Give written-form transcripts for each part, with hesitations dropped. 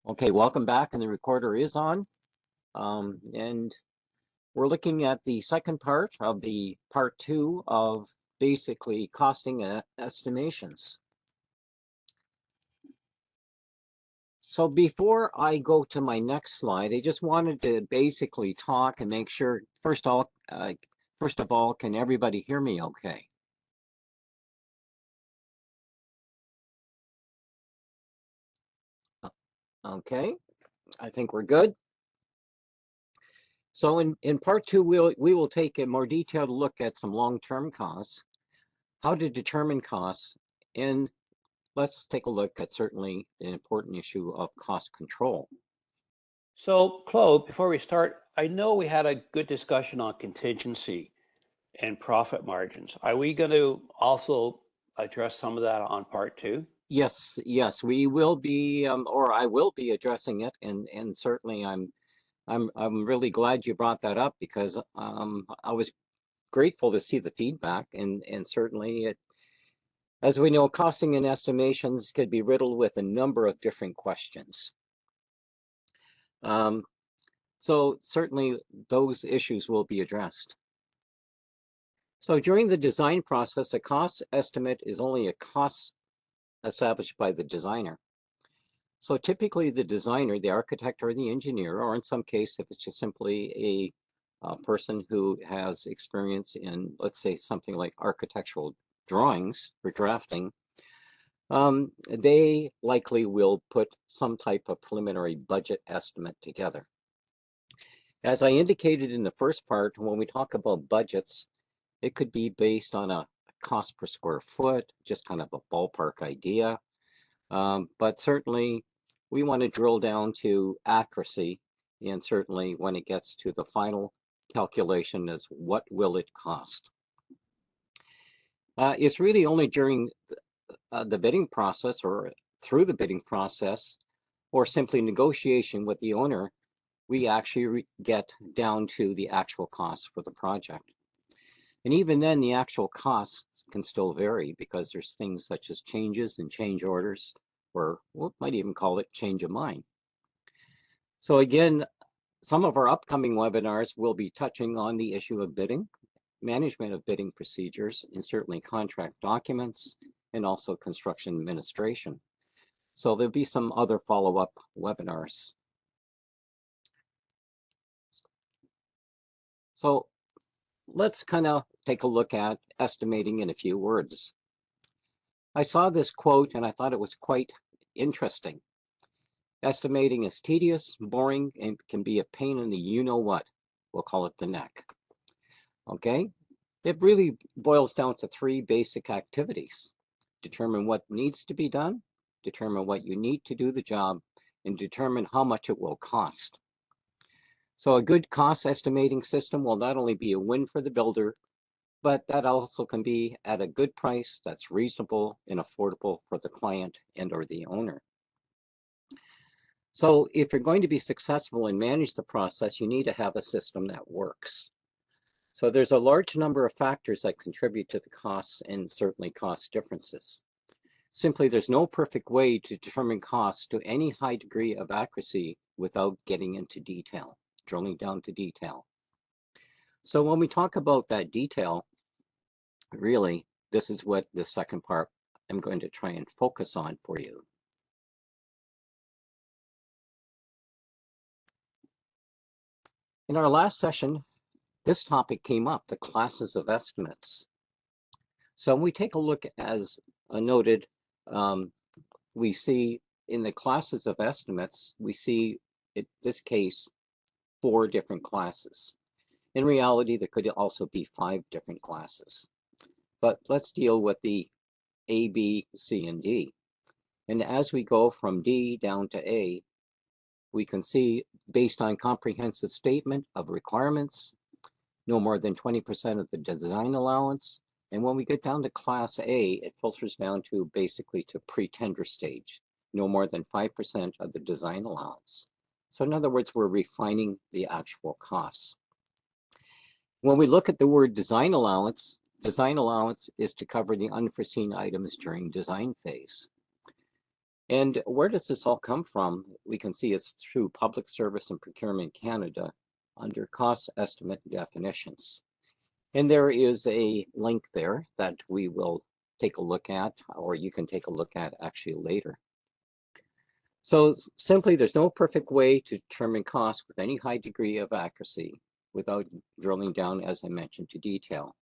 Okay, welcome back, and the recorder is on. And we're looking at the second part of the part two of basically costing estimations. So before I go to my next slide, I just wanted to basically talk and make sure, first of all, can everybody hear me okay? Okay, I think we're good. So in part two, we will take a more detailed look at some long-term costs, how to determine costs, and let's take a look at certainly an important issue of cost control. So, Claude, before we start, I know we had a good discussion on contingency and profit margins. Are we going to also address some of that on part two? Yes, we will be, or I will be addressing it, and certainly I'm really glad you brought that up because I was grateful to see the feedback, and certainly it, as we know, costing and estimations could be riddled with a number of different questions. So certainly those issues will be addressed. So during the design process, a cost estimate is only a cost established by the designer. So typically the designer, the architect or the engineer, or in some case, if it's just simply a person who has experience in, let's say, something like architectural drawings for drafting, they likely will put some type of preliminary budget estimate together. As I indicated in the first part, when we talk about budgets, it could be based on a cost per square foot, just kind of a ballpark idea. But certainly we want to drill down to accuracy, and certainly when it gets to the final calculation is what will it cost. It's really only during the bidding process or through the bidding process or simply negotiation with the owner, we actually get down to the actual cost for the project. And even then, the actual costs can still vary because there's things such as changes and change orders, or we might even call it change of mind. So again, some of our upcoming webinars will be touching on the issue of bidding, management of bidding procedures, and certainly contract documents, and also construction administration. So there'll be some other follow-up webinars. So let's kind of take a look at estimating in a few words. I saw this quote and I thought it was quite interesting. Estimating is tedious, boring, and can be a pain in the you-know-what. We'll call it the neck. Okay? It really boils down to three basic activities. Determine what needs to be done, determine what you need to do the job, and determine how much it will cost. So a good cost estimating system will not only be a win for the builder, but that also can be at a good price that's reasonable and affordable for the client and or the owner. So if you're going to be successful and manage the process, you need to have a system that works. So there's a large number of factors that contribute to the costs and certainly cost differences. Simply, there's no perfect way to determine costs to any high degree of accuracy without getting into detail, drilling down to detail. So when we talk about that detail, really, this is what the second part I'm going to try and focus on for you. In our last session, this topic came up, the classes of estimates. So when we take a look, as noted, we see in the classes of estimates, we see in this case 4 different classes. In reality, there could also be 5 different classes. But let's deal with the A, B, C, and D. And as we go from D down to A, we can see based on comprehensive statement of requirements, no more than 20% of the design allowance. And when we get down to class A, it filters down to basically to pre-tender stage, no more than 5% of the design allowance. So in other words, we're refining the actual costs. When we look at the word design allowance is to cover the unforeseen items during design phase. And where does this all come from? we can see it's through Public Service and Procurement Canada under cost estimate definitions. And there is a link there that we will take a look at, or you can take a look at actually later. So simply, there's no perfect way to determine cost with any high degree of accuracy without drilling down, as I mentioned, to detail.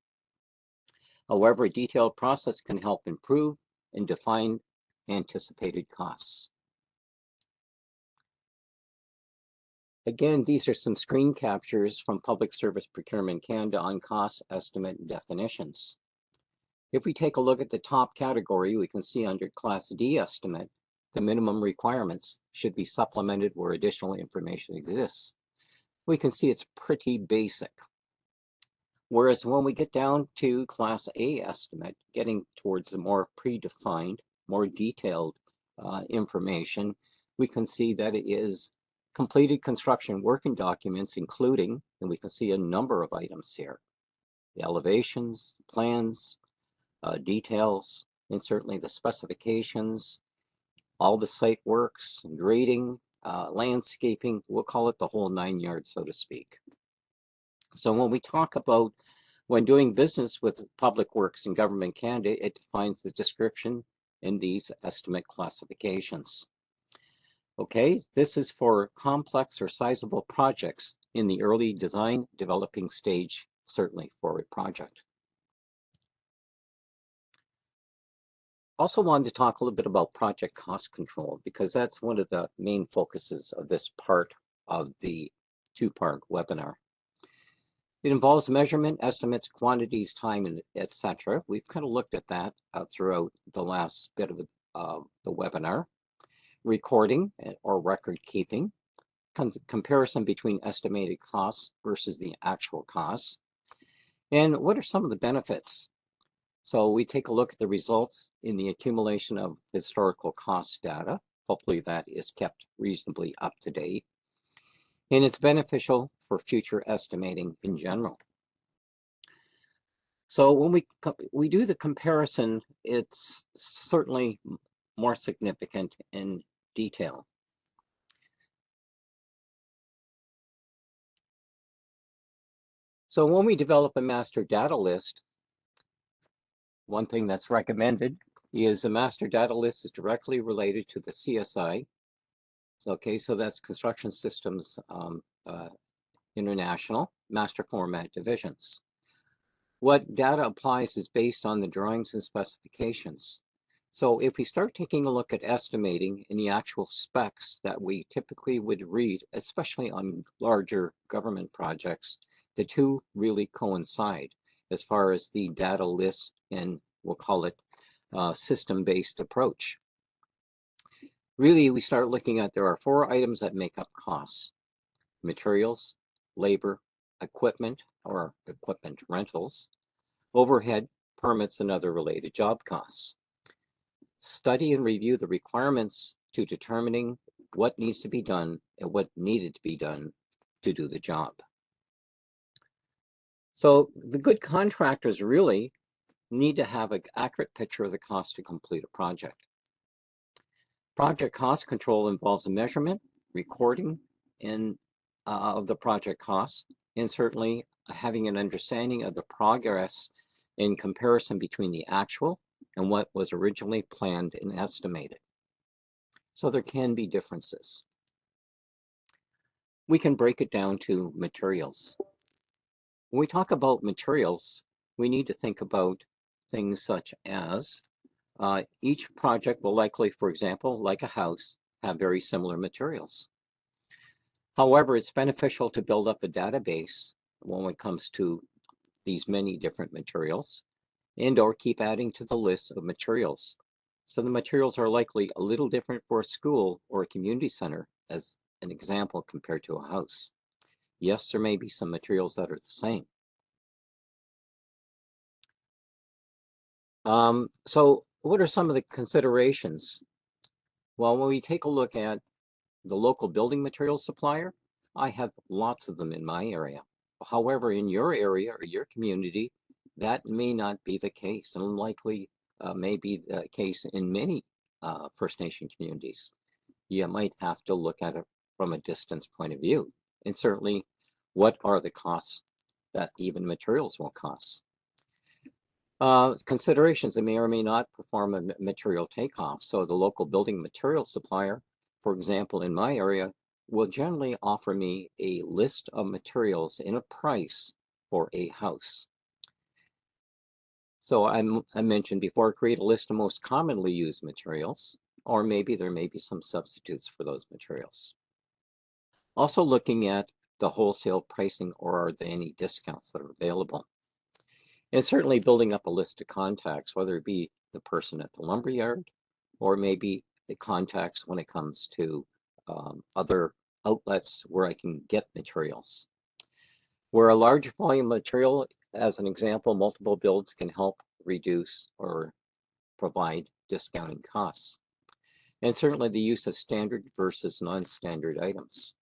However, a detailed process can help improve and define anticipated costs. Again, these are some screen captures from Public Service Procurement Canada on cost estimate definitions. If we take a look at the top category, we can see under Class D estimate, the minimum requirements should be supplemented where additional information exists. We can see it's pretty basic. Whereas when we get down to Class A estimate, getting towards the more predefined, more detailed information, we can see that it is completed construction working documents, including, and we can see a number of items here, the elevations, plans, details, and certainly the specifications, all the site works, grading, landscaping, we'll call it the whole 9 yards, so to speak. So when we talk about when doing business with Public Works and Government Canada, it defines the description in these estimate classifications. Okay, this is for complex or sizable projects in the early design developing stage, certainly for a project. Also wanted to talk a little bit about project cost control, because that's one of the main focuses of this part of the two-part webinar. It involves measurement, estimates, quantities, time, and etc. We've kind of looked at that throughout the last bit of the webinar. Recording or record keeping, comparison between estimated costs versus the actual costs, and what are some of the benefits. So we take a look at the results in the accumulation of historical cost data. Hopefully that is kept reasonably up to date. And it's beneficial for future estimating in general. So when we do the comparison, it's certainly more significant in detail. So when we develop a master data list, one thing that's recommended is the master data list is directly related to the CSI. So, okay, so that's Construction Systems International Master Format Divisions. What data applies is based on the drawings and specifications. So if we start taking a look at estimating in the actual specs that we typically would read, especially on larger government projects, the two really coincide as far as the data list and we'll call it system-based approach. Really, we start looking at there are 4 items that make up costs: materials, labor, equipment or equipment rentals, overhead, permits, and other related job costs. Study and review the requirements to determining what needs to be done and what needed to be done to do the job. So the good contractors really need to have an accurate picture of the cost to complete a project. Project cost control involves a measurement, recording, and of the project costs, and certainly having an understanding of the progress in comparison between the actual and what was originally planned and estimated. So there can be differences. We can break it down to materials. When we talk about materials, we need to think about things such as each project will likely, for example, like a house, have very similar materials. However, it's beneficial to build up a database when it comes to these many different materials and or keep adding to the list of materials. So the materials are likely a little different for a school or a community center, as an example, compared to a house. Yes, there may be some materials that are the same. So what are some of the considerations? Well, when we take a look at the local building materials supplier, I have lots of them in my area. However, in your area or your community, that may not be the case, and likely may be the case in many First Nation communities. you might have to look at it from a distance point of view. And certainly, what are the costs that even materials will cost? Considerations, they may or may not perform a material takeoff. So the local building material supplier, for example, in my area, will generally offer me a list of materials in a price for a house. So I mentioned before, create a list of most commonly used materials, or maybe there may be some substitutes for those materials. Also looking at the wholesale pricing, or are there any discounts that are available? And certainly building up a list of contacts, whether it be the person at the lumberyard, or maybe the contacts when it comes to other outlets where I can get materials. Where a large volume material, as an example, multiple builds can help reduce or provide discounting costs. And certainly the use of standard versus non-standard items.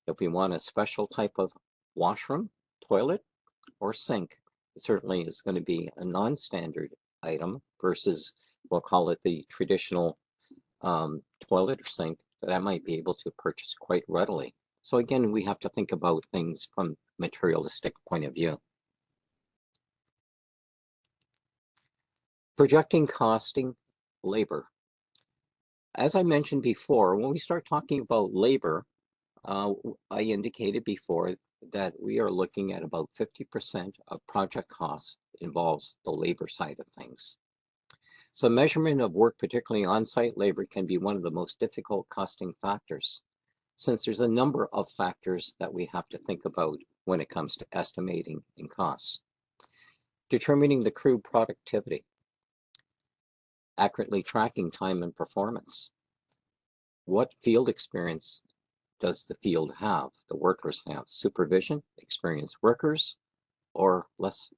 If we want a special type of washroom, toilet, or sink, it certainly is going to be a non-standard item versus, we'll call it the traditional toilet or sink that I might be able to purchase quite readily. So again, we have to think about things from materialistic point of view. Projecting costing labor. As I mentioned before, when we start talking about labor, I indicated before that we are looking at about 50% of project costs involves the labor side of things. So measurement of work, particularly on-site labor, can be one of the most difficult costing factors, since there's a number of factors that we have to think about when it comes to estimating in costs. Determining the crew productivity, accurately tracking time and performance. What field experience does the field have, the workers have? Supervision, experienced workers, or less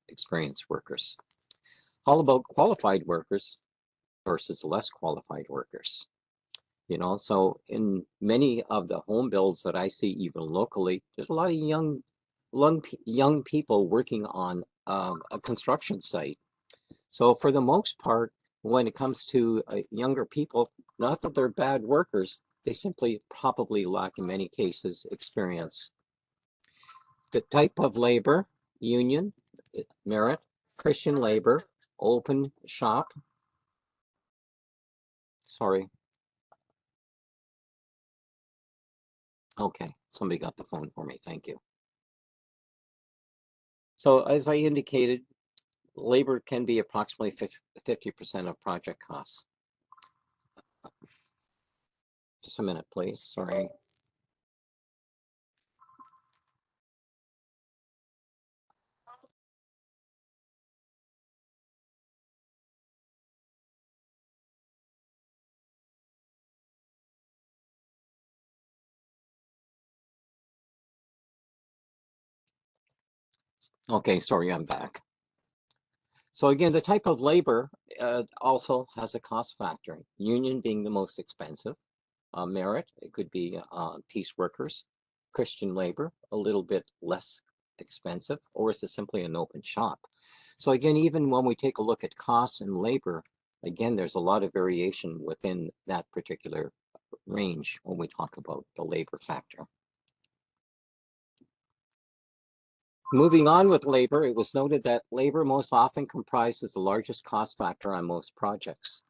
experienced workers? How about qualified workers versus less qualified workers? You know, so in many of the home builds that I see, even locally, there's a lot of young people working on a construction site. So for the most part, when it comes to younger people, not that they're bad workers, they simply probably lack, in many cases, experience. The type of labor, union, merit, Christian labor, open shop. Sorry. Okay, somebody got the phone for me. Thank you. So as I indicated, labor can be approximately 50% of project costs. Just a minute, please. Sorry. Okay, sorry, I'm back. So again, the type of labor also has a cost factor. Union being the most expensive. Merit, it could be piece workers. Christian labor, a little bit less expensive, or is it simply an open shop? So again, even when we take a look at costs and labor, again, there's a lot of variation within that particular range when we talk about the labor factor. Moving on with labor, it was noted that labor most often comprises the largest cost factor on most projects.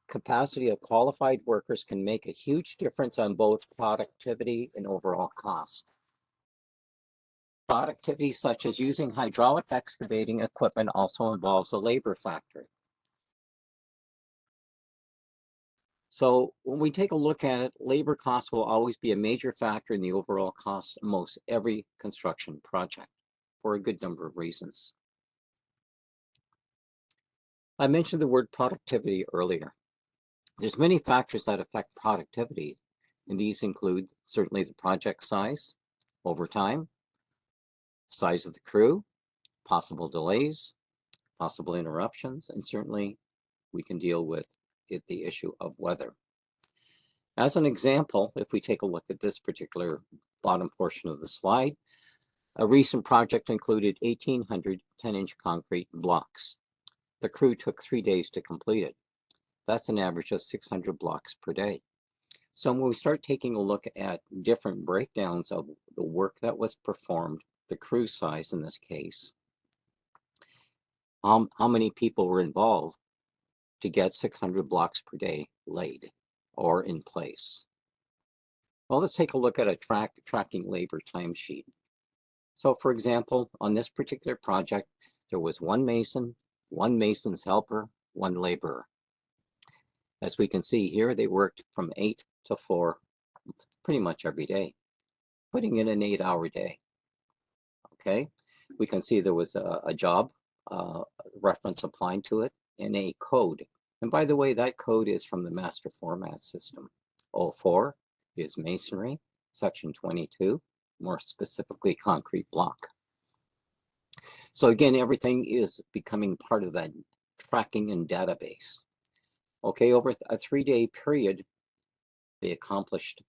Capacity of qualified workers can make a huge difference on both productivity and overall cost. Productivity such as using hydraulic excavating equipment also involves a labor factor. So when we take a look at it, labor costs will always be a major factor in the overall cost of most every construction project for a good number of reasons. I mentioned the word productivity earlier. There's many factors that affect productivity, and these include certainly the project size, overtime, size of the crew, possible delays, possible interruptions, and certainly we can deal with the issue of weather. As an example, if we take a look at this particular bottom portion of the slide, a recent project included 1,800 10-inch concrete blocks. The crew took 3 days to complete it. That's an average of 600 blocks per day. So when we start taking a look at different breakdowns of the work that was performed, the crew size in this case, how many people were involved to get 600 blocks per day laid or in place. Well, let's take a look at a tracking labor timesheet. So for example, on this particular project, there was one mason's helper, one laborer. As we can see here, they worked from 8 to 4 pretty much every day, putting in an 8-hour day. Okay, we can see there was a job reference applied to it and a code. And by the way, that code is from the master format system. 04 is masonry, section 22, more specifically concrete block. So again, everything is becoming part of that tracking and database. Okay, over a 3-day period, they accomplished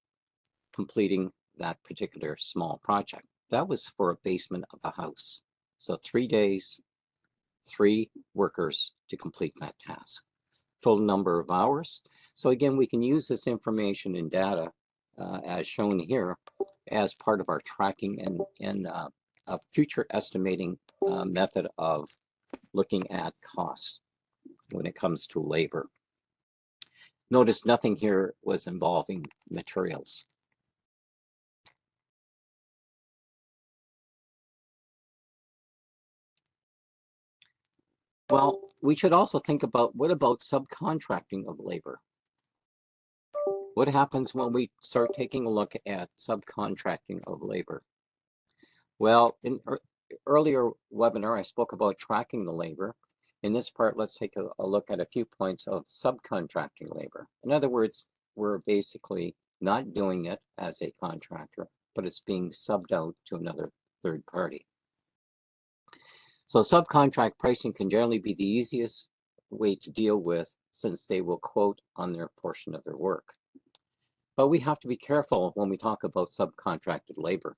completing that particular small project. That was for a basement of a house. So 3 days, 3 workers to complete that task. Total number of hours. So again, we can use this information and data as shown here as part of our tracking and a future estimating method of looking at costs when it comes to labor. Notice nothing here was involving materials. Well, we should also think about, what about subcontracting of labor? What happens when we start taking a look at subcontracting of labor? Well, in earlier webinar, I spoke about tracking the labor. In this part, let's take a look at a few points of subcontracting labor. In other words, we're basically not doing it as a contractor, but it's being subbed out to another third party. So subcontract pricing can generally be the easiest way to deal with, since they will quote on their portion of their work. But we have to be careful when we talk about subcontracted labor.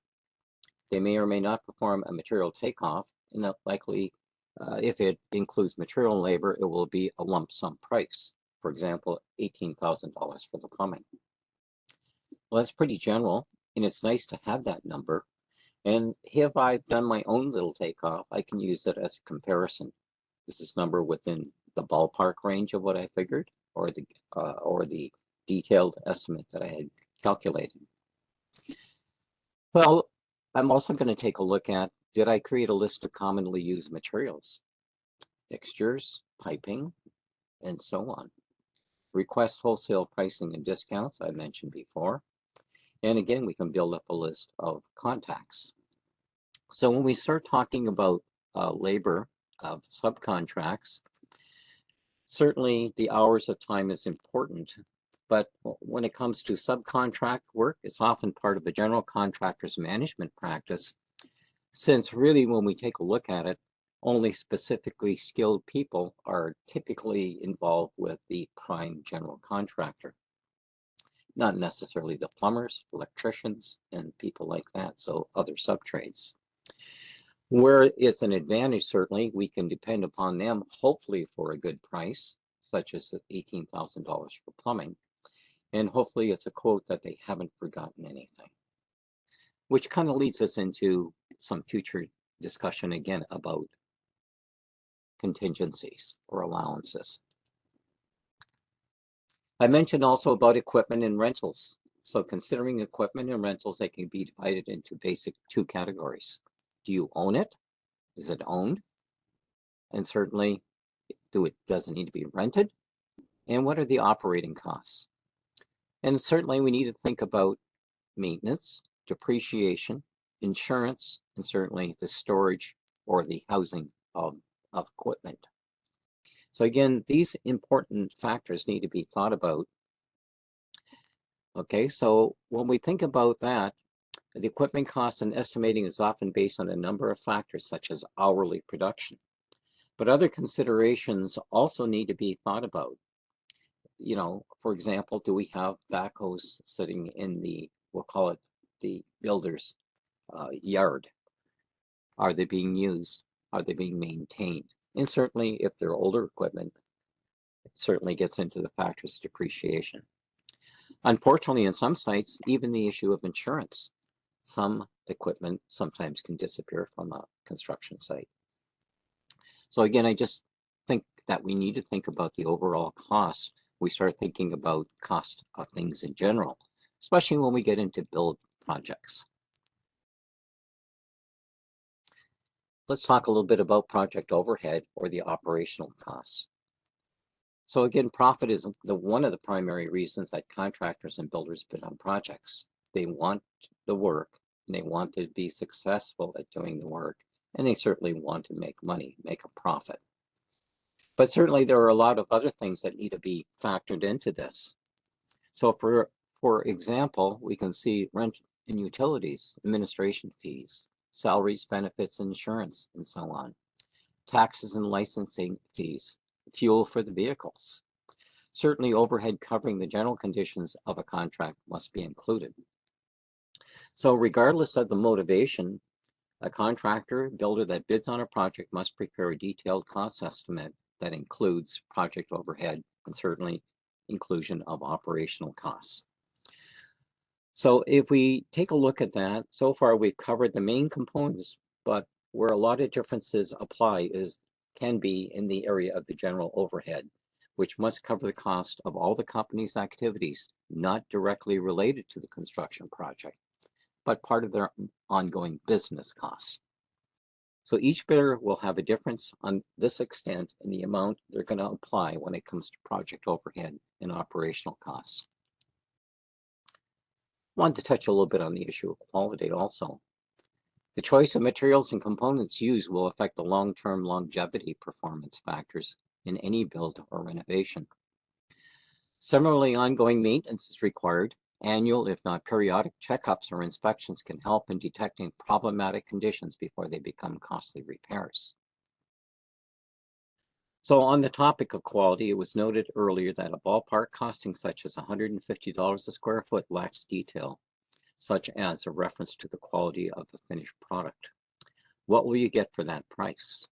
They may or may not perform a material takeoff, and that likely, if it includes material and labor, it will be a lump sum price. For example, $18,000 for the plumbing. Well, that's pretty general, and it's nice to have that number. And if I've done my own little takeoff, I can use it as a comparison. Is this number within the ballpark range of what I figured, or the detailed estimate that I had calculated? Well, I'm also going to take a look at, did I create a list of commonly used materials, fixtures, piping, and so on? Request wholesale pricing and discounts, I mentioned before. And again, we can build up a list of contacts. So when we start talking about labor of subcontracts, certainly the hours of time is important, but when it comes to subcontract work, it's often part of a general contractor's management practice, since really when we take a look at it, only specifically skilled people are typically involved with the prime general contractor, not necessarily the plumbers, electricians, and people like that, so other subtrades. Where it's an advantage, certainly, we can depend upon them, hopefully for a good price, such as $18,000 for plumbing. And hopefully it's a quote that they haven't forgotten anything. Which kind of leads us into some future discussion again about contingencies or allowances. I mentioned also about equipment and rentals. So considering equipment and rentals, they can be divided into basic 2 categories. Do you own it? Is it owned? And certainly, does it need to be rented? And what are the operating costs? And certainly we need to think about maintenance, depreciation, insurance, and certainly the storage or the housing of equipment. So again, these important factors need to be thought about. Okay, so when we think about that, the equipment cost and estimating is often based on a number of factors such as hourly production. But other considerations also need to be thought about. You know, for example, do we have backhoes sitting in the, we'll call it the builder's yard? Are they being used? Are they being maintained? And certainly if they're older equipment, it certainly gets into the factors of depreciation. Unfortunately, in some sites, even the issue of insurance. Some equipment sometimes can disappear from a construction site. So again, I just think that we need to think about the overall cost. We start thinking about cost of things in general, especially when we get into build projects. Let's talk a little bit about project overhead or the operational costs. So again, profit is one of the primary reasons that contractors and builders bid on projects. They want the work and they want to be successful at doing the work, and they certainly want to make money, make a profit. But certainly there are a lot of other things that need to be factored into this. So for example, we can see rent and utilities, administration fees, salaries, benefits, insurance, and so on, taxes and licensing fees, fuel for the vehicles. Certainly overhead covering the general conditions of a contract must be included. So regardless of the motivation, a contractor, builder that bids on a project must prepare a detailed cost estimate that includes project overhead and certainly inclusion of operational costs. So if we take a look at that, so far we've covered the main components, but where a lot of differences apply can be in the area of the general overhead, which must cover the cost of all the company's activities, not directly related to the construction project, but part of their ongoing business costs. So each bidder will have a difference on this extent in the amount they're going to apply when it comes to project overhead and operational costs. I wanted to touch a little bit on the issue of quality also. The choice of materials and components used will affect the long-term longevity performance factors in any build or renovation. Similarly, ongoing maintenance is required. Annual, if not periodic, checkups or inspections can help in detecting problematic conditions before they become costly repairs. So on the topic of quality, it was noted earlier that a ballpark costing such as $150 a square foot lacks detail, such as a reference to the quality of the finished product. What will you get for that price?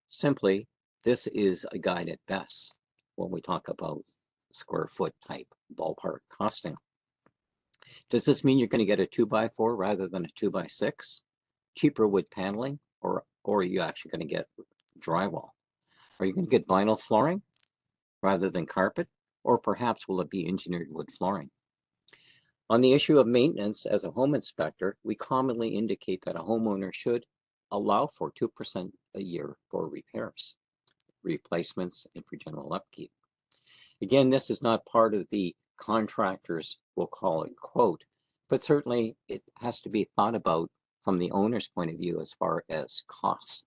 Simply, this is a guide at best when we talk about square foot type ballpark costing. Does this mean you're going to get a 2x4 rather than a 2x6? Cheaper wood paneling, or are you actually going to get drywall? Are you going to get vinyl flooring rather than carpet? Or perhaps will it be engineered wood flooring? On the issue of maintenance, as a home inspector, we commonly indicate that a homeowner should allow for 2% a year for repairs, replacements, and for general upkeep. Again, this is not part of the contractor's, we'll call it quote, but certainly it has to be thought about from the owner's point of view as far as costs.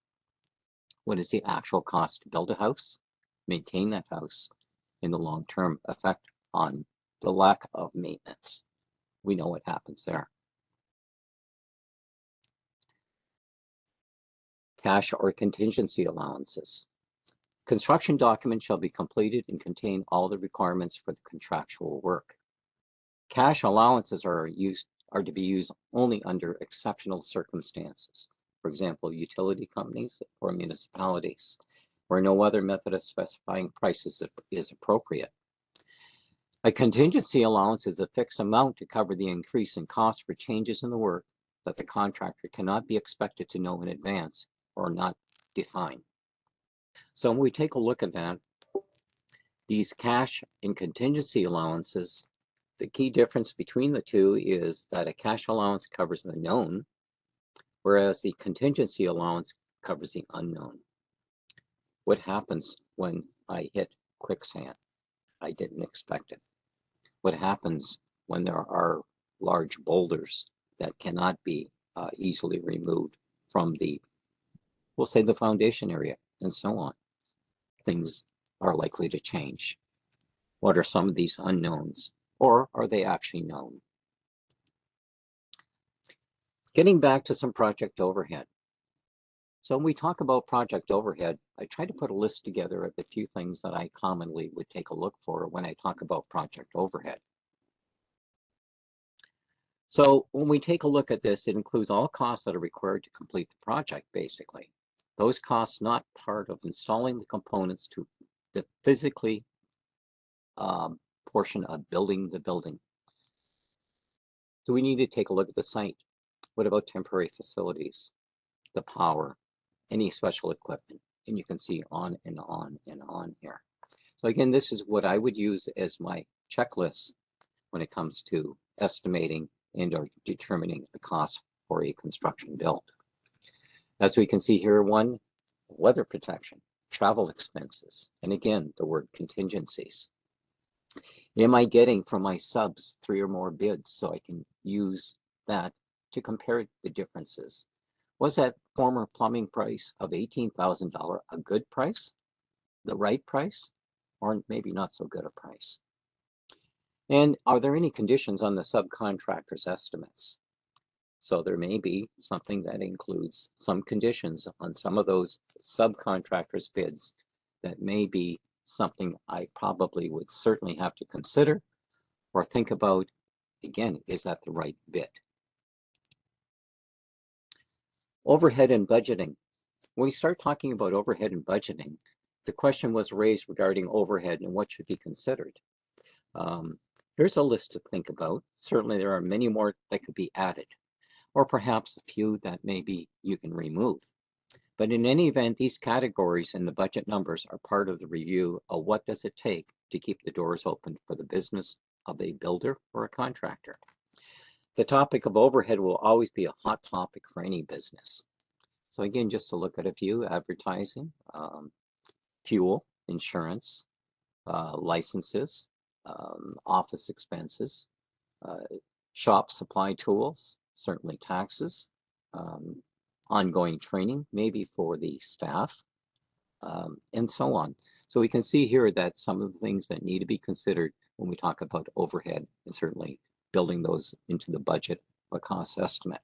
What is the actual cost to build a house, maintain that house, in the long-term effect on the lack of maintenance? We know what happens there. Cash or contingency allowances. Construction documents shall be completed and contain all the requirements for the contractual work. Cash allowances are to be used only under exceptional circumstances. For example, utility companies or municipalities, where no other method of specifying prices is appropriate. A contingency allowance is a fixed amount to cover the increase in cost for changes in the work that the contractor cannot be expected to know in advance or not define. So when we take a look at that, these cash and contingency allowances, the key difference between the two is that a cash allowance covers the known, whereas the contingency allowance covers the unknown. What happens when I hit quicksand? I didn't expect it. What happens when there are large boulders that cannot be easily removed from we'll say the foundation area, and so on? Things are likely to change. What are some of these unknowns, or are they actually known? Getting back to some project overhead. So when we talk about project overhead, I try to put a list together of the few things that I commonly would take a look for when I talk about project overhead. So when we take a look at this, it includes all costs that are required to complete the project, basically. Those costs not part of installing the components to physically portion of building the building. Do we need to take a look at the site? What about temporary facilities, the power, any special equipment? And you can see on and on and on here. So again, this is what I would use as my checklist when it comes to estimating and or determining the cost for a construction build. As we can see here, one, weather protection, travel expenses, and again, the word contingencies. Am I getting from my subs 3 or more bids so I can use that to compare the differences? Was that former plumbing price of $18,000 a good price, the right price, or maybe not so good a price? And are there any conditions on the subcontractor's estimates? So there may be something that includes some conditions on some of those subcontractors' bids that may be something I probably would certainly have to consider or think about. Again, is that the right bid? Overhead and budgeting. When we start talking about overhead and budgeting, the question was raised regarding overhead and what should be considered. Here's a list to think about. Certainly there are many more that could be added, or perhaps a few that maybe you can remove. But in any event, these categories and the budget numbers are part of the review of what does it take to keep the doors open for the business of a builder or a contractor. The topic of overhead will always be a hot topic for any business. So again, just to look at a few: advertising, fuel, insurance, licenses, office expenses, shop supply tools, certainly taxes, ongoing training, maybe for the staff, and so on. So we can see here that some of the things that need to be considered when we talk about overhead, and certainly building those into the budget or cost estimate.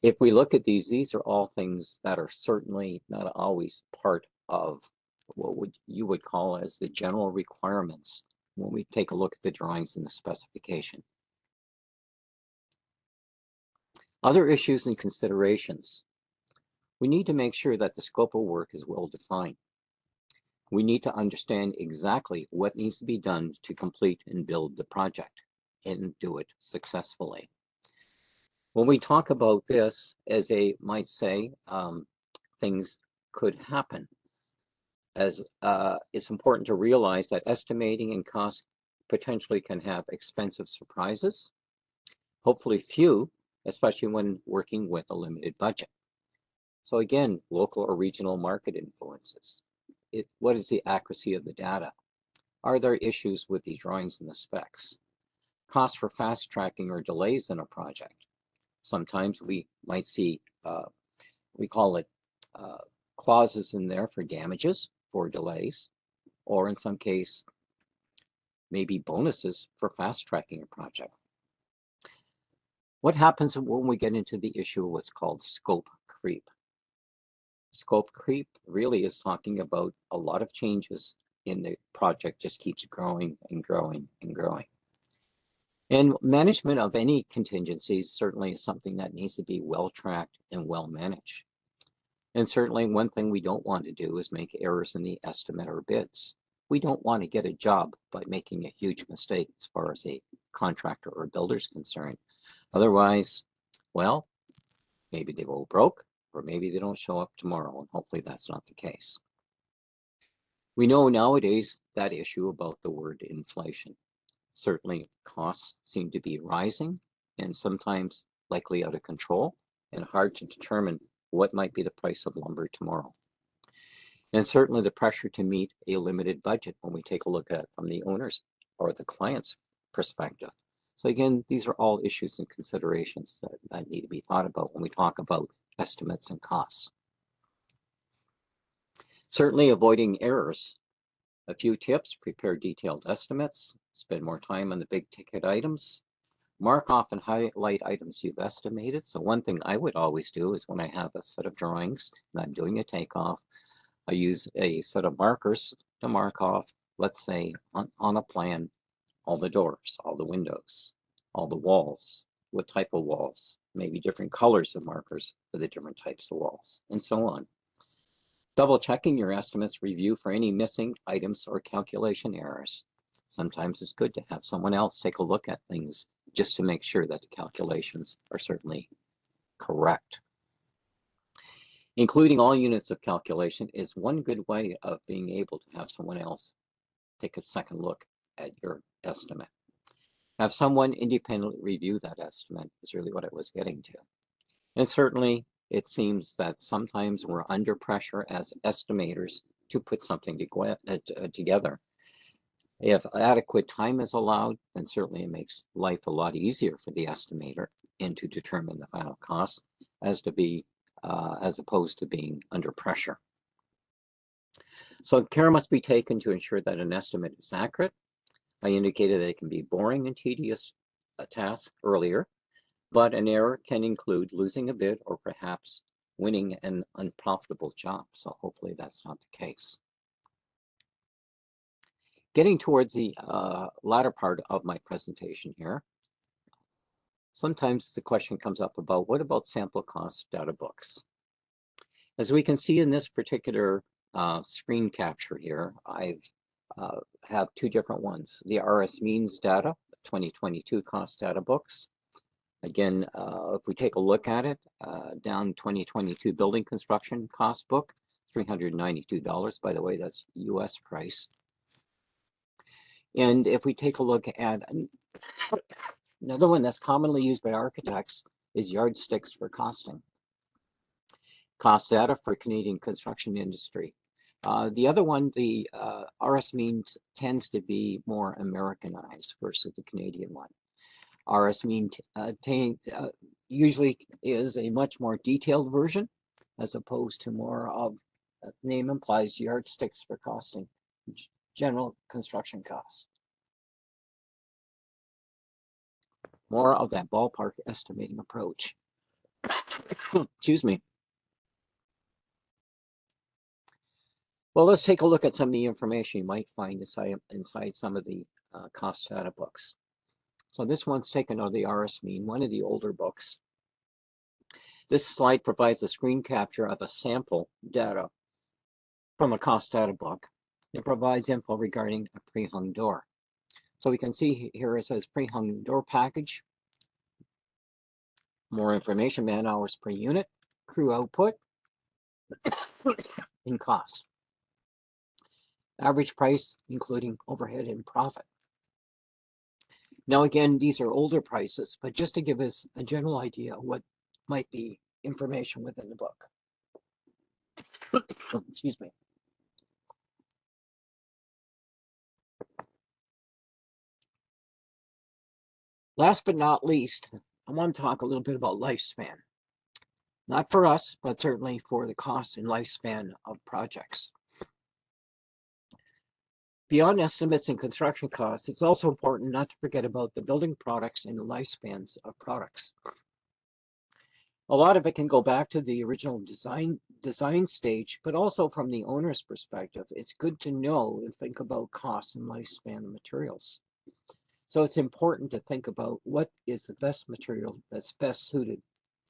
If we look at these are all things that are certainly not always part of what you would call as the general requirements when we take a look at the drawings and the specification. Other issues and considerations. We need to make sure that the scope of work is well defined. We need to understand exactly what needs to be done to complete and build the project and do it successfully. When we talk about this, as a might say, things could happen. As it's important to realize that estimating and cost potentially can have expensive surprises, hopefully few, especially when working with a limited budget. So again, local or regional market influences. What is the accuracy of the data? Are there issues with the drawings and the specs? Cost for fast tracking or delays in a project. Sometimes we might see, we call it clauses in there for damages for delays, or in some case, maybe bonuses for fast tracking a project. What happens when we get into the issue of what's called scope creep? Scope creep really is talking about a lot of changes in the project, just keeps growing and growing and growing. And management of any contingencies certainly is something that needs to be well tracked and well managed. And certainly one thing we don't want to do is make errors in the estimate or bids. We don't want to get a job by making a huge mistake as far as a contractor or builder is concerned. Otherwise, well, maybe they go broke, or maybe they don't show up tomorrow, and hopefully that's not the case. We know nowadays that issue about the word inflation. Certainly costs seem to be rising and sometimes likely out of control and hard to determine what might be the price of lumber tomorrow. And certainly the pressure to meet a limited budget when we take a look at it from the owner's or the client's perspective. So again, these are all issues and considerations that need to be thought about when we talk about estimates and costs. Certainly avoiding errors. A few tips: prepare detailed estimates, spend more time on the big ticket items, mark off and highlight items you've estimated. So one thing I would always do is when I have a set of drawings and I'm doing a takeoff, I use a set of markers to mark off, let's say on a plan, all the doors, all the windows, all the walls, what type of walls, maybe different colors of markers for the different types of walls, and so on. Double checking your estimates, review for any missing items or calculation errors. Sometimes it's good to have someone else take a look at things just to make sure that the calculations are certainly correct. Including all units of calculation is one good way of being able to have someone else take a second look at your estimate. Have someone independently review that estimate is really what I was getting to. And certainly it seems that sometimes we're under pressure as estimators to put something together. If adequate time is allowed, then certainly it makes life a lot easier for the estimator and to determine the final cost as opposed to being under pressure. So care must be taken to ensure that an estimate is accurate. I indicated that it can be boring and tedious task earlier, but an error can include losing a bid or perhaps winning an unprofitable job. So hopefully that's not the case. Getting towards the latter part of my presentation here, sometimes the question comes up about what about sample cost data books? As we can see in this particular screen capture here, I have two different ones. The RS Means data, 2022 cost data books. Again, if we take a look at it, down 2022 building construction cost book, $392. By the way, that's US price. And if we take a look at another one that's commonly used by architects is yardsticks for costing. Cost data for Canadian construction industry. The other one, the RS Means tends to be more Americanized versus the Canadian one. RS Mean usually is a much more detailed version as opposed to more of, name implies, yardsticks for costing, general construction costs. More of that ballpark estimating approach. Excuse me. Well, let's take a look at some of the information you might find inside some of the cost data books. So this one's taken out of the RS Mean, one of the older books. This slide provides a screen capture of a sample data from a cost data book. It provides info regarding a pre-hung door. So we can see here it says pre-hung door package. More information, man hours per unit, crew output, and cost. Average price, including overhead and profit. Now, again, these are older prices, but just to give us a general idea of what might be information within the book. Excuse me. Last but not least, I want to talk a little bit about lifespan. Not for us, but certainly for the cost and lifespan of projects. Beyond estimates and construction costs, it's also important not to forget about the building products and the lifespans of products. A lot of it can go back to the original design stage, but also from the owner's perspective, it's good to know and think about costs and lifespan of materials. So it's important to think about what is the best material that's best suited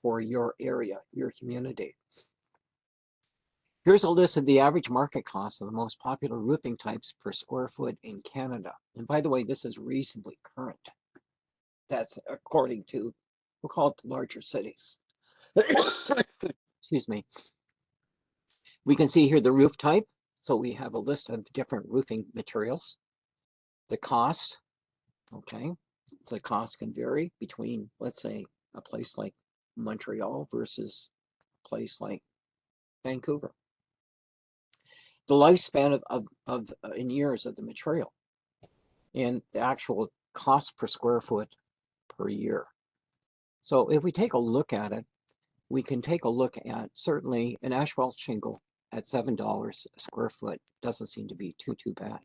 for your area, your community. Here's a list of the average market cost of the most popular roofing types per square foot in Canada. And by the way, this is reasonably current. That's according to, we'll call it the larger cities. Excuse me. We can see here the roof type. So we have a list of different roofing materials. The cost, okay. So the cost can vary between, let's say, a place like Montreal versus a place like Vancouver. The lifespan of in years of the material and the actual cost per square foot per year. So if we take a look at it, we can take a look at certainly an asphalt shingle at $7 a square foot doesn't seem to be too bad.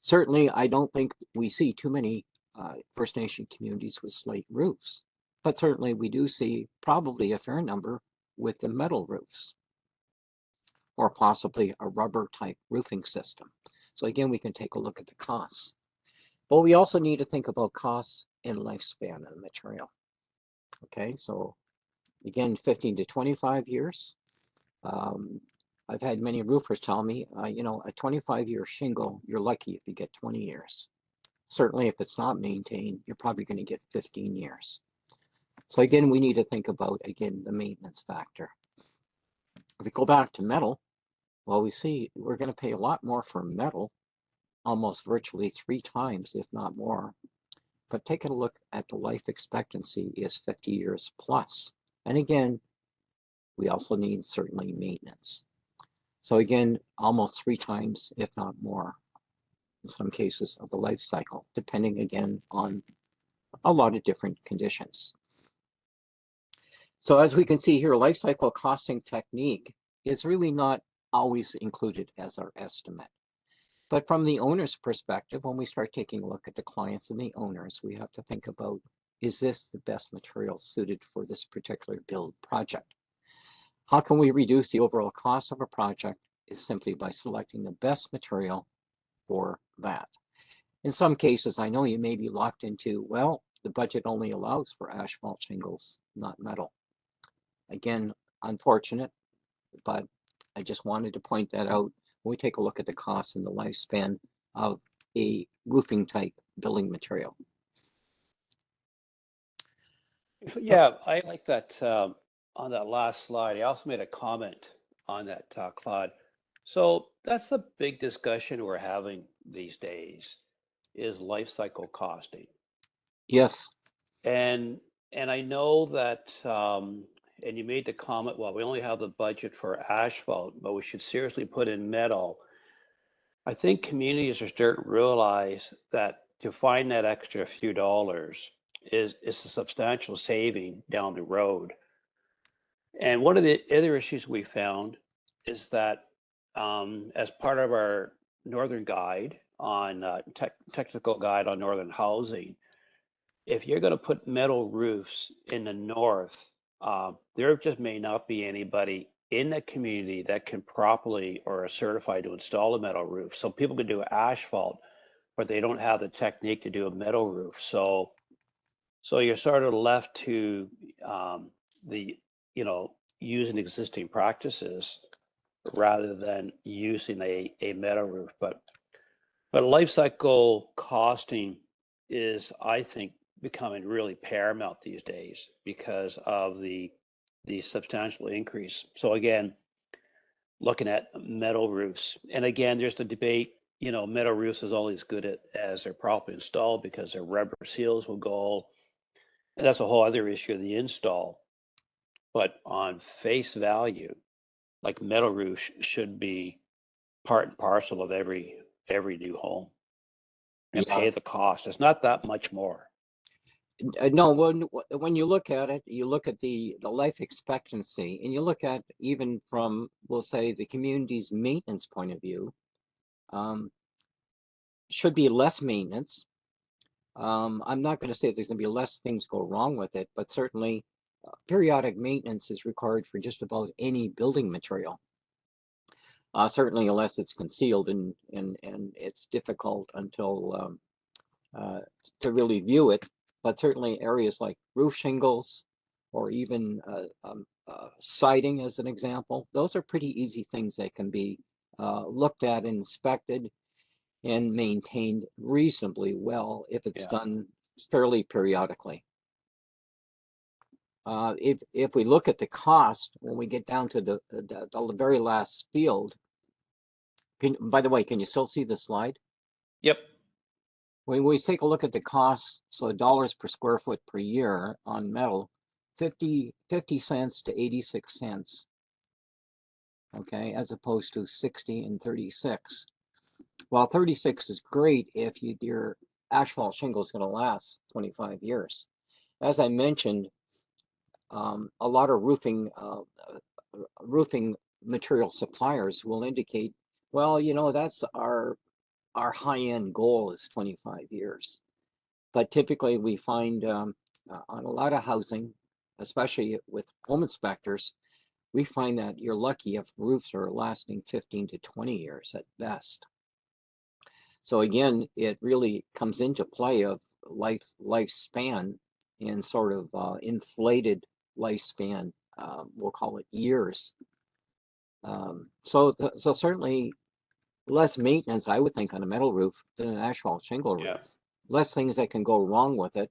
Certainly, I don't think we see too many First Nation communities with slate roofs, but certainly we do see probably a fair number with the metal roofs, or possibly a rubber type roofing system. So again, we can take a look at the costs. But we also need to think about costs and lifespan of the material. Okay, so again, 15 to 25 years. I've had many roofers tell me, you know, a 25-year shingle, you're lucky if you get 20 years. Certainly, if it's not maintained, you're probably going to get 15 years. So again, we need to think about, again, the maintenance factor. If we go back to metal, well, we see we're going to pay a lot more for metal, almost virtually 3 times, if not more. But take a look at the life expectancy is 50 years plus. And again, we also need certainly maintenance. So again, almost 3 times, if not more, in some cases of the life cycle, depending again on a lot of different conditions. So as we can see here, life cycle costing technique is really not always included as our estimate. But from the owner's perspective, when we start taking a look at the clients and the owners, we have to think about, is this the best material suited for this particular build project? How can we reduce the overall cost of a project is simply by selecting the best material for that. In some cases, I know you may be locked into, well, the budget only allows for asphalt shingles, not metal. Again, unfortunate, but I just wanted to point that out when we take a look at the cost and the lifespan of a roofing type building material. Yeah, I like that on that last slide. I also made a comment on that, Claude. So that's the big discussion we're having these days is life cycle costing. Yes. And I know that, and you made the comment, well, we only have the budget for asphalt, but we should seriously put in metal. I think communities are starting to realize that to find that extra few dollars is a substantial saving down the road. And one of the other issues we found is that as part of our Northern Guide on technical guide on Northern housing, if you're going to put metal roofs in the north, there just may not be anybody in the community that can properly or are certified to install a metal roof. So people can do asphalt, but they don't have the technique to do a metal roof. So you're sort of left to the, using existing practices rather than using a metal roof. But life cycle costing is, I think, becoming really paramount these days because of the substantial increase. So again, looking at metal roofs, and again, there's the debate. Metal roofs is only as good as they're properly installed because their rubber seals will go, and that's a whole other issue of the install. But on face value, like metal roofs should be part and parcel of every new home and Yeah. pay the cost. It's not that much more. No, when you look at it, you look at the life expectancy, and you look at even from, we'll say, the community's maintenance point of view, should be less maintenance. I'm not going to say there's going to be less things go wrong with it, but certainly periodic maintenance is required for just about any building material. Certainly, unless it's concealed and it's difficult until to really view it. But certainly areas like roof shingles or even siding, as an example, those are pretty easy things that can be looked at and inspected and maintained reasonably well if it's done fairly periodically. If we look at the cost, when we get down to the very last field, by the way, can you still see the slide? Yep. When we take a look at the costs, so dollars per square foot per year on metal, 50 cents to 86 cents, okay, as opposed to 60 and 36. Well, 36 is great if your asphalt shingle is going to last 25 years. As I mentioned, a lot of roofing material suppliers will indicate, well, that's our high-end goal is 25 years. But typically we find on a lot of housing, especially with home inspectors, we find that you're lucky if roofs are lasting 15 to 20 years at best. So again, it really comes into play of lifespan and sort of inflated lifespan, we'll call it years. So certainly less maintenance, I would think, on a metal roof than an asphalt shingle roof. Yeah. Less things that can go wrong with it.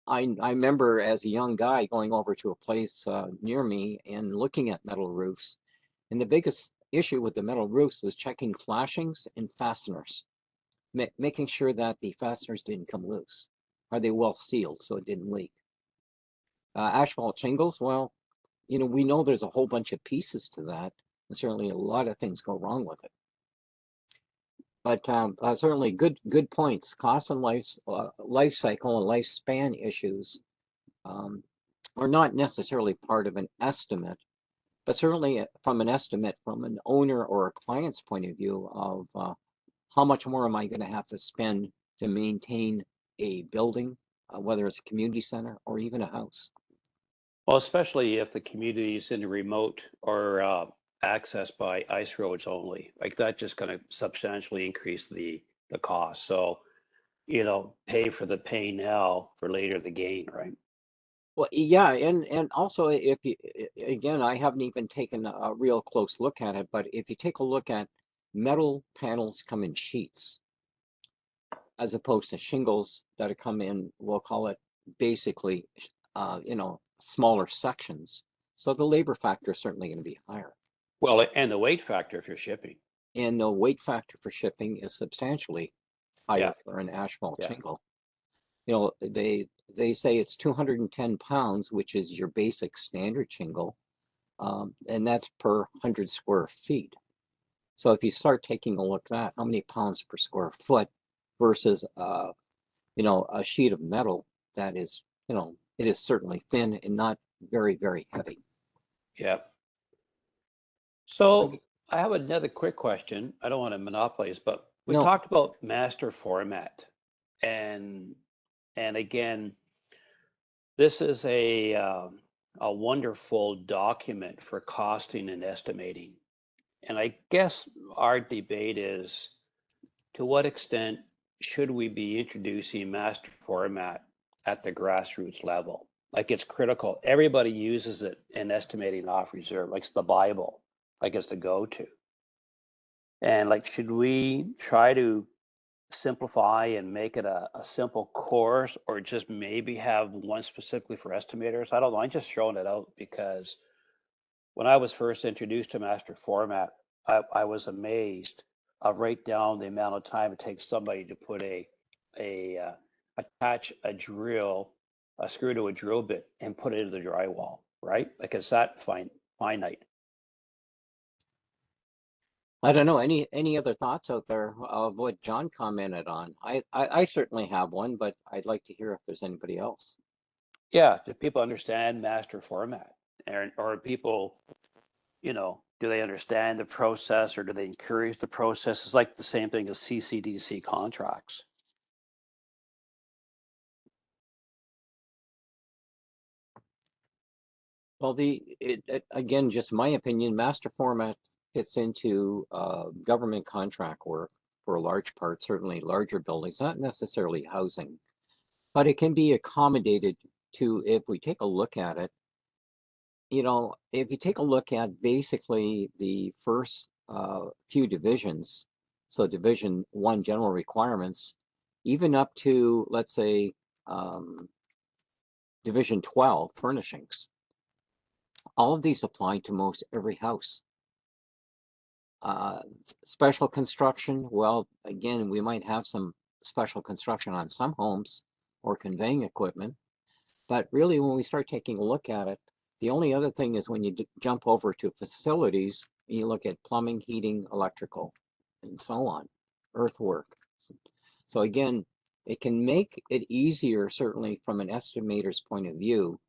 I remember as a young guy going over to a place near me and looking at metal roofs. And the biggest issue with the metal roofs was checking flashings and fasteners, making sure that the fasteners didn't come loose. Are they well sealed so it didn't leak? Asphalt shingles, well, we know there's a whole bunch of pieces to that, and certainly a lot of things go wrong with it. But certainly good points. Cost and life cycle and lifespan issues um, are not necessarily part of an estimate, but certainly from an estimate from an owner or a client's point of view of how much more am I going to have to spend to maintain a building, whether it's a community center or even a house. Well, especially if the community is in a remote or accessed by ice roads only, like that just going to substantially increase the cost. So, pay for the pain now for later the gain, right? Well, yeah, and also if you again, I haven't even taken a real close look at it, but if you take a look at metal panels come in sheets as opposed to shingles that come in, we'll call it basically, smaller sections. So the labor factor is certainly going to be higher, Well, and the weight factor if you're shipping. and the weight factor for shipping is substantially Yeah, higher for an asphalt yeah, shingle. They say it's 210 pounds, which is your basic standard shingle, and that's per 100 square feet. So if you start taking a look at that, how many pounds per square foot versus a sheet of metal that is, it is certainly thin and not very, very heavy. yeah. So Okay. I have another quick question. I don't want to monopolize, but we No, talked about master format, and again, this is a wonderful document for costing and estimating. And I guess our debate is, to what extent should we be introducing master format at the grassroots level? Like it's critical. Everybody uses it in estimating off reserve, like it's the Bible, like it's the go-to. And like, should we try to simplify and make it a simple course, or just maybe have one specifically for estimators? I don't know. I'm just throwing it out because when I was first introduced to master format, I was amazed. I write down the amount of time it takes somebody to put attach a drill, a screw to a drill bit and put it into the drywall, right? Like it's that finite. I don't know. Any other thoughts out there of what John commented on? I certainly have one, but I'd like to hear if there's anybody else. Yeah, do people understand master format? Or people, do they understand the process or do they encourage the process? It's like the same thing as CCDC contracts. Well, again, just my opinion, master format fits into government contract work for a large part, certainly larger buildings, not necessarily housing, but it can be accommodated to, if we take a look at it, if you take a look at basically the first few divisions, so division one general requirements, even up to, let's say, um, division 12 furnishings, all of these apply to most every house. Uh, Special construction, well, again, we might have some special construction on some homes or conveying equipment, but really when we start taking a look at it, the only other thing is when you jump over to facilities, and you look at plumbing, heating, electrical, and so on, earthwork. So again, it can make it easier, certainly from an estimator's point of view.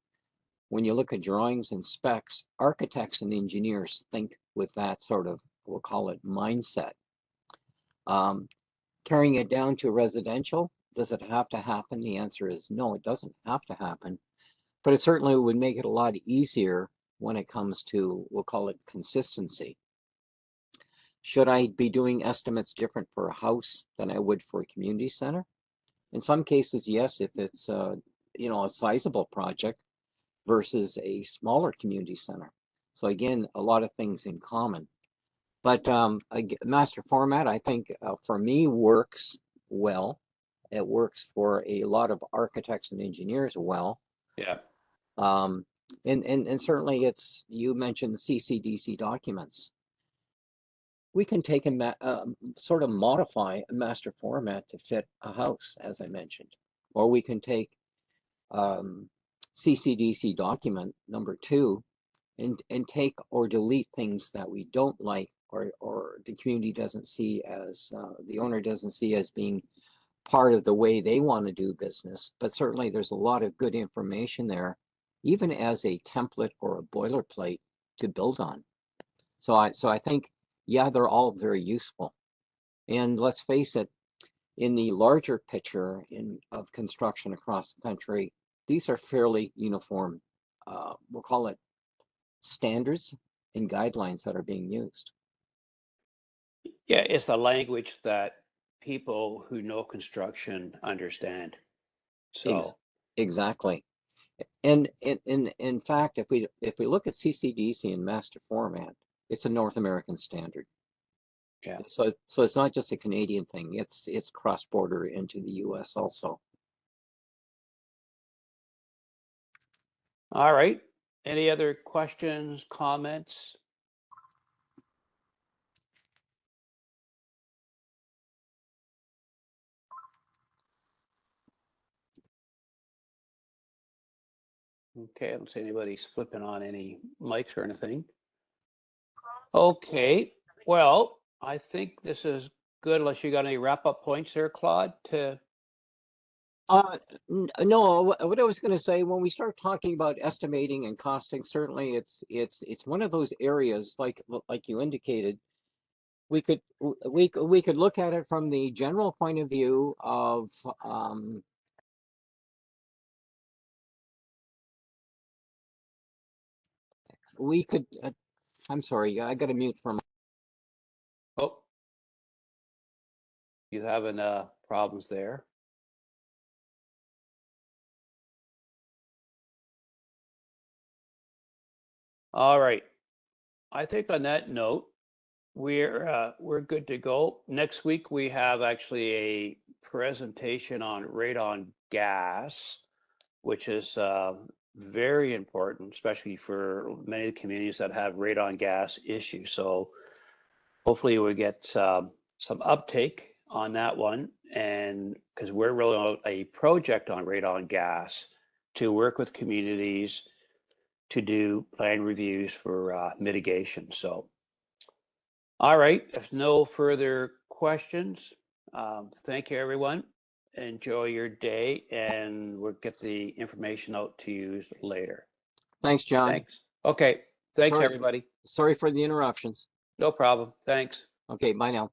When you look at drawings and specs, architects and engineers think with that sort of, we'll call it mindset. Um, Carrying it down to residential, does it have to happen? The answer is no, it doesn't have to happen, but it certainly would make it a lot easier when it comes to, we'll call it consistency. Should I be doing estimates different for a house than I would for a community center? In some cases, yes, if it's a sizable project versus a smaller community center. So again, a lot of things in common. But master format, I think for me works well. It works for a lot of architects and engineers well. Yeah. And certainly it's, you mentioned CCDC documents. We can take and sort of modify a master format to fit a house, as I mentioned. Or we can take CCDC document number 2 and take or delete things that we don't like or the community doesn't see as, the owner doesn't see as being part of the way they want to do business. But certainly there's a lot of good information there, even as a template or a boilerplate to build on. So I think, yeah, they're all very useful. And let's face it, in the larger picture of construction across the country, these are fairly uniform, we'll call it standards and guidelines that are being used. Yeah, it's the language that people who know construction understand. So Exactly. And in fact, if we look at CCDC in master format, it's a North American standard. yeah. So it's not just a Canadian thing. It's cross-border into the US also. All right. Any other questions, comments? Okay, I don't see anybody's flipping on any mics or anything. Okay, well, I think this is good unless you got any wrap-up points there, Claude, to No, what I was going to say, when we start talking about estimating and costing, certainly it's one of those areas, like you indicated, we could look at it from the general point of view of we could I'm sorry, I got to mute for a moment. oh, you having problems there? All right. I think on that note, we're good to go. Next week we have actually a presentation on radon gas, which is very important, especially for many of the communities that have radon gas issues. So hopefully we get some uptake on that one, and because we're rolling out a project on radon gas to work with communities to do plan reviews for mitigation. So, all right, if no further questions, thank you, everyone. Enjoy your day, and we'll get the information out to you later. Thanks, John. Thanks. Okay, thanks, Sorry- everybody. Sorry for the interruptions. No problem. Thanks. Okay, bye now.